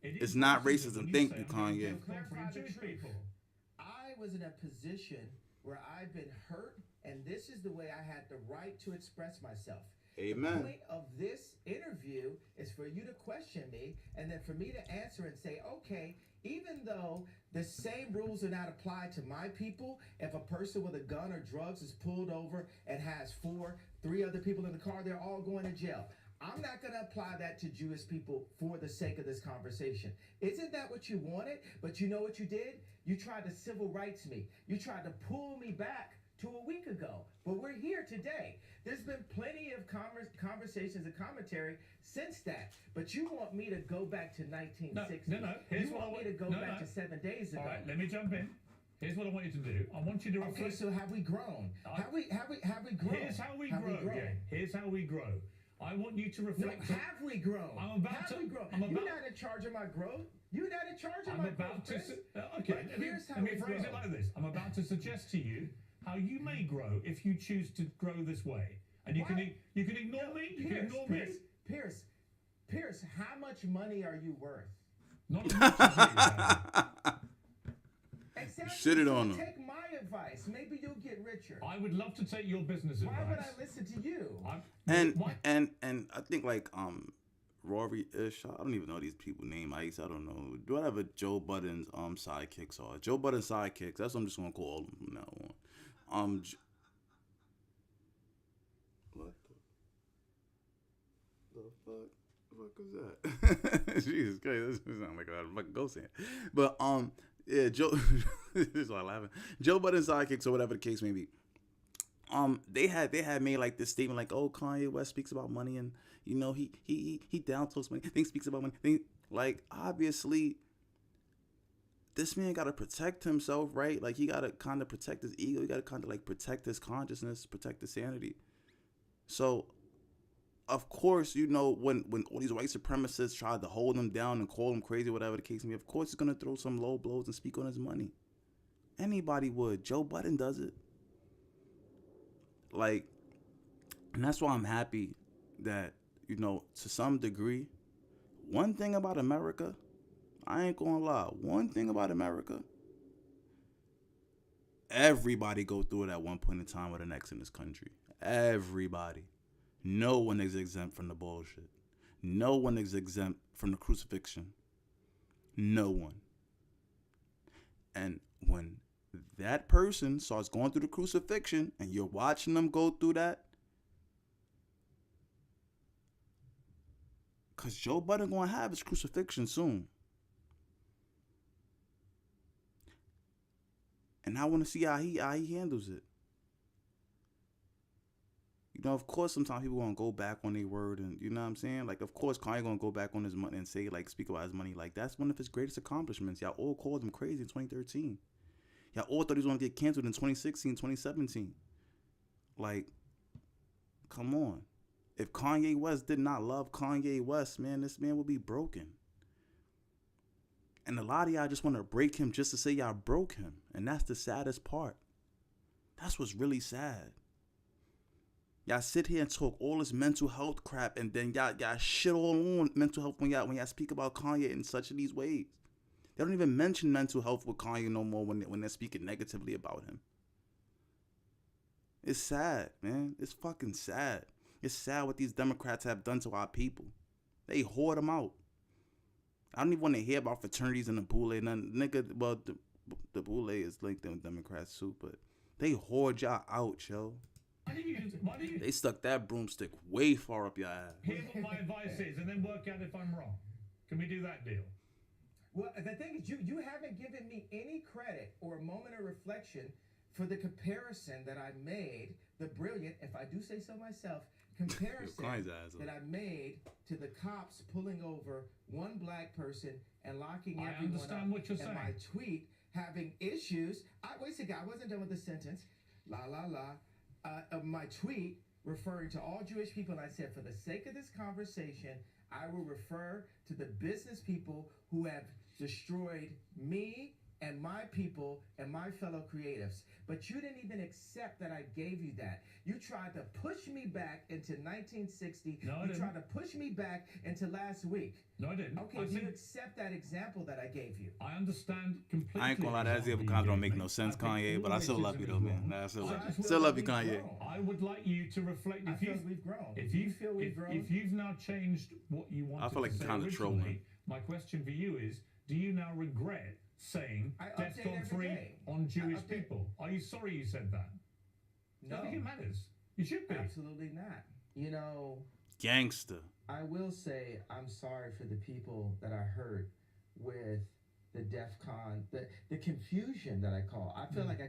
It's not racism. Thank you, Kanye. I was in a position where I've been hurt, and this is the way I had the right to express myself. Amen. The point of this interview is for you to question me, and then for me to answer and say, okay, even though the same rules are not applied to my people, if a person with a gun or drugs is pulled over and has three other people in the car, they're all going to jail. I'm not going to apply that to Jewish people for the sake of this conversation. Isn't that what you wanted? But you know what you did? You tried to civil rights me. You tried to pull me back to a week ago. But we're here today. There's been plenty of conversations and commentary since that. But you want me to go back to 1960. No. Here's you want me to go back to 7 days ago. All right, let me jump in. Here's what I want you to do. I want you to reflect. Okay, so have we grown? Have we grown? Here's how we grow. Yeah. Here's how we grow. I want you to reflect. No, have we grown? I'm about to. You're not in charge of my growth. You're not in charge of my growth. Okay, let me phrase it like this. I'm about to suggest to you how you may grow if you choose to grow this way. And you can ignore me. You can ignore me. Piers, how much money are you worth? Not as much as you. Exactly. Shit it on them. Take my advice. Maybe you'll get richer. I would love to take your business advice. Why would I listen to you? And I think like Rory Ish, I don't even know these people name Ice. I don't know whatever Joe Budden's sidekicks are. Joe Budden's sidekicks. That's what I'm just gonna call them from now on. What the fuck is that? Jesus Christ, this sounds like a fucking ghost hand. But yeah, Joe. This is why I'm laughing. Joe Budden's sidekicks or whatever the case may be. They had made like this statement like, oh, Kanye West speaks about money and you know he down talks money. Things speaks about money. Like obviously, this man got to protect himself, right? Like he got to kind of protect his ego. He got to kind of like protect his consciousness, protect his sanity. So, of course, you know when all these white supremacists tried to hold him down and call him crazy, whatever the case may be, of course he's gonna throw some low blows and speak on his money. Anybody would. Joe Budden does it. Like, and that's why I'm happy that, you know, to some degree, one thing about America, I ain't gonna lie, one thing about America, everybody go through it at one point in time or the next in this country. Everybody. No one is exempt from the bullshit. No one is exempt from the crucifixion. No one. And when that person starts going through the crucifixion and you're watching them go through that, because Joe Budden going to have his crucifixion soon. And I want to see how he handles it. You know, of course, sometimes people gonna go back on their word, and you know what I'm saying. Like, of course, Kanye gonna go back on his money and say, like, speak about his money. Like, that's one of his greatest accomplishments. Y'all all called him crazy in 2013. Y'all all thought he was gonna get canceled in 2016, 2017. Like, come on. If Kanye West did not love Kanye West, man, this man would be broken. And a lot of y'all just want to break him just to say y'all broke him. And that's the saddest part. That's what's really sad. Y'all sit here and talk all this mental health crap, and then y'all shit all on mental health when y'all speak about Kanye in such of these ways. They don't even mention mental health with Kanye no more when they're speaking negatively about him. It's sad, man. It's fucking sad. It's sad what these Democrats have done to our people. They hoard them out. I don't even want to hear about fraternities and the boule. Nigga, well, the boule is linked in with Democrats too, but they hoard y'all out, yo. They stuck that broomstick way far up your ass. Hear what my advice is and then work out if I'm wrong. Can we do that deal? Well, the thing is, you haven't given me any credit or a moment of reflection for the comparison that I made, the brilliant, if I do say so myself, comparison that I made to the cops pulling over one black person and locking everyone up. What you're saying. My tweet having issues. Wait a second, I wasn't done with the sentence. My tweet referring to all Jewish people, and I said, for the sake of this conversation, I will refer to the business people who have destroyed me and my people and my fellow creatives. But you didn't even accept that I gave you that. You tried to push me back into 1960. No, I you didn't. tried to push me back into last week. No, I didn't. Okay, do you accept that example that I gave you? I understand completely. I ain't gonna lie, that example kind of don't make no sense, Kanye, but I still love you though, man. Nah, I still love you, Kanye. I would like you to reflect. I feel we've grown. If you feel we've grown, if you've now changed what you wanted I feel like to you're say kind of trolling. originally, my question for you is: do you now regret saying DEFCON 3 on Jewish people? Are you sorry you said that? No. I think it matters. You should be. Absolutely not. You know, Gangster. I will say I'm sorry for the people that I hurt with the DEFCON, the confusion that I call. I feel like I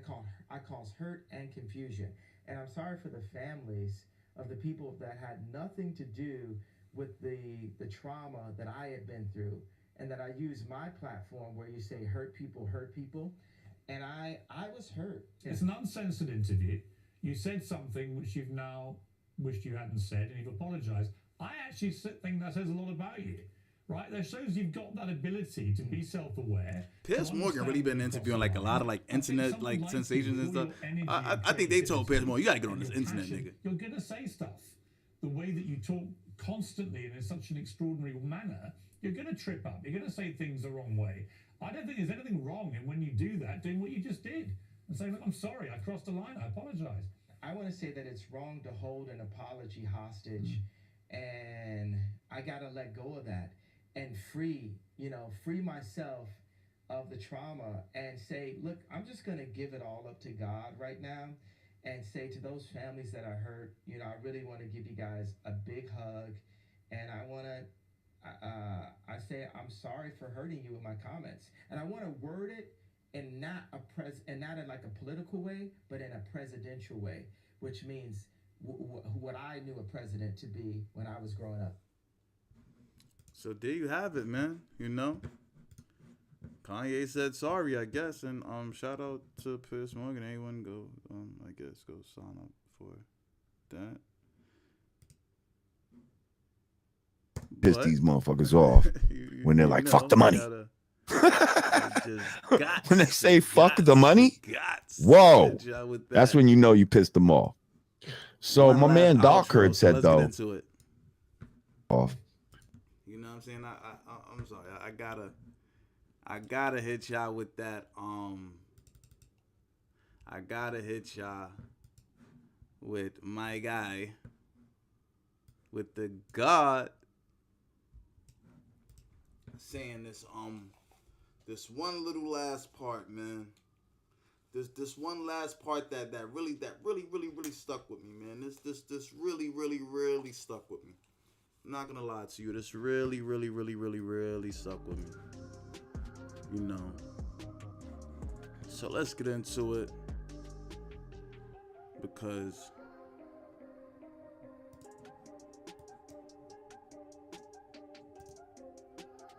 cause hurt and confusion. And I'm sorry for the families of the people that had nothing to do with the trauma that I had been through, and that I use my platform where you say hurt people, and I was hurt. It's an uncensored interview. You said something which you've now wished you hadn't said, and you've apologized. I actually think that says a lot about you, right? That shows you've got that ability to be self-aware. Piers Morgan really been interviewing like a lot of like internet like sensations and stuff. I think they told Piers Morgan, you gotta get on this internet, nigga. You're gonna say stuff. The way that you talk constantly and in such an extraordinary manner, you're gonna trip up. You're gonna say things the wrong way. I don't think there's anything wrong in when you do that, doing what you just did. And saying, look, I'm sorry, I crossed the line, I apologize. I want to say that it's wrong to hold an apology hostage, and I gotta let go of that and free myself of the trauma and say, look, I'm just gonna give it all up to God right now and say to those families that I hurt, I really want to give you guys a big hug, and I want to I say I'm sorry for hurting you with my comments, and I want to word it in not in like a political way, but in a presidential way, which means what I knew a president to be when I was growing up. So there you have it, man. Kanye said sorry, I guess, and shout out to Piers Morgan. Anyone go I guess go sign up for that. Piss these motherfuckers off when they're like, fuck the money. When they say fuck the money, whoa, that's when you know you pissed them off. So my man Doc Heard said though, off. You know what I'm saying? I'm sorry. I gotta hit y'all with that. I gotta hit y'all with my guy, with the God, saying this one little last part, man. This one last part that really stuck with me, man. This really stuck with me. I'm not gonna lie to you. This really stuck with me. So let's get into it, because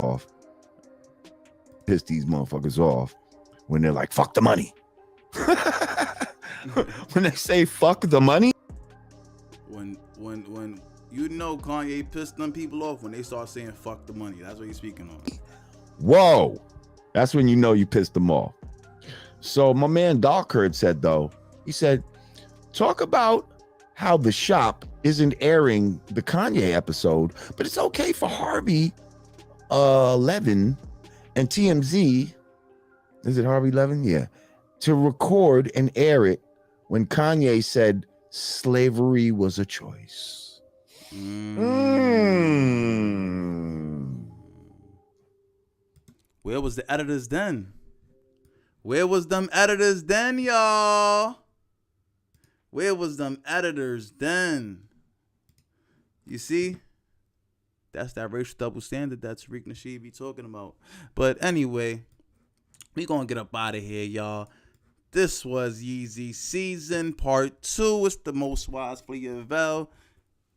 off. Piss these motherfuckers off when they're like, fuck the money. When they say fuck the money. When you know Kanye pissed them people off when they start saying fuck the money. That's what he's speaking on. Whoa. That's when you know you pissed them off. So my man Darkherd said, though, he said, talk about how the shop isn't airing the Kanye episode, but it's okay for Harvey 11 and TMZ, is it Harvey 11? Yeah, to record and air it when Kanye said slavery was a choice. Where was the editors then? Where was them editors then, y'all? Where was them editors then? You see? That's that racial double standard that Tariq Nasheed be talking about. But anyway, we gonna get up out of here, y'all. This was YZY Season Part 2. It's the most wise Fleezus,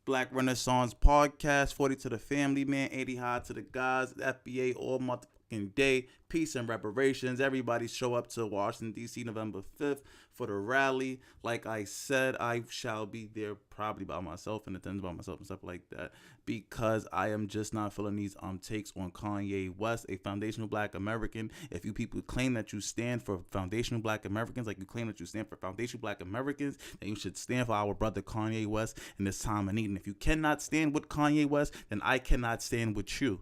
Black Renaissance Podcast. 40 to the family, man. 80 high to the guys. FBA all motherfucking day. Peace and reparations. Everybody show up to Washington, D.C. November 5th for the rally. Like I said, I shall be there probably by myself and attend by myself and stuff like that, because I am just not feeling these takes on Kanye West, a foundational Black American. If you people claim that you stand for foundational Black Americans, like you claim that you stand for foundational Black Americans, then you should stand for our brother Kanye West in this time of need. And if you cannot stand with Kanye West, then I cannot stand with you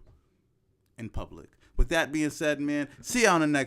in public. With that being said, man, see you on the next